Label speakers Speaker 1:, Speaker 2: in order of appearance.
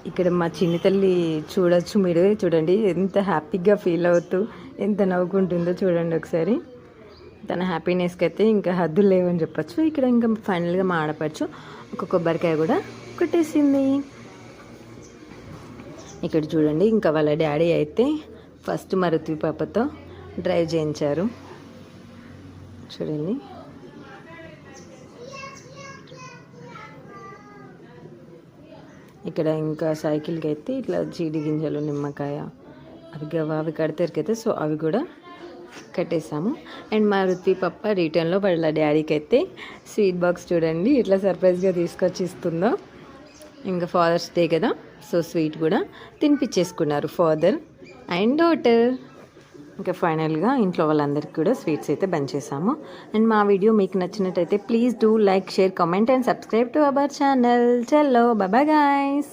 Speaker 1: ఇక్కడ మా చిన్ని తల్లి చూడొచ్చు, మీరు చూడండి ఎంత హ్యాపీగా ఫీల్ అవుతూ ఎంత నవ్వుకుంటుందో చూడండి ఒకసారి. తన హ్యాపీనెస్కి అయితే ఇంకా హద్దులు లేవని చెప్పచ్చు. ఇక్కడ ఇంకా ఫైనల్గా మా ఆడపడుచు ఒక కొబ్బరికాయ కూడా కొట్టేసింది. ఇక్కడ చూడండి ఇంకా వాళ్ళ డాడీ అయితే ఫస్ట్ మా ఋత్వి పాపతో డ్రైవ్ చేయించారు. చూడండి ఇక్కడ ఇంకా సైకిల్కి అయితే ఇట్లా జీడి గింజలు, నిమ్మకాయ అవి కడతారు, సో అవి కూడా కట్టేసాము. అండ్ మా ఋత్వి పప్ప రిటర్న్లో వాళ్ళ డాడీకి అయితే స్వీట్ బాక్స్ చూడండి ఇట్లా సర్ప్రైజ్గా తీసుకొచ్చి ఇస్తుందో. ఇంకా ఫాదర్స్ డే కదా, సో స్వీట్ కూడా తినిపించేసుకున్నారు ఫాదర్ అండ్ డాటర్. ఇంకా ఫైనల్గా ఇంట్లో వాళ్ళందరికీ కూడా స్వీట్స్ అయితే బంద్ చేసాము. అండ్ మా వీడియో మీకు నచ్చినట్టయితే please do like, share, comment and subscribe to our channel. చలో బాయ్ బాయ్ గైస్.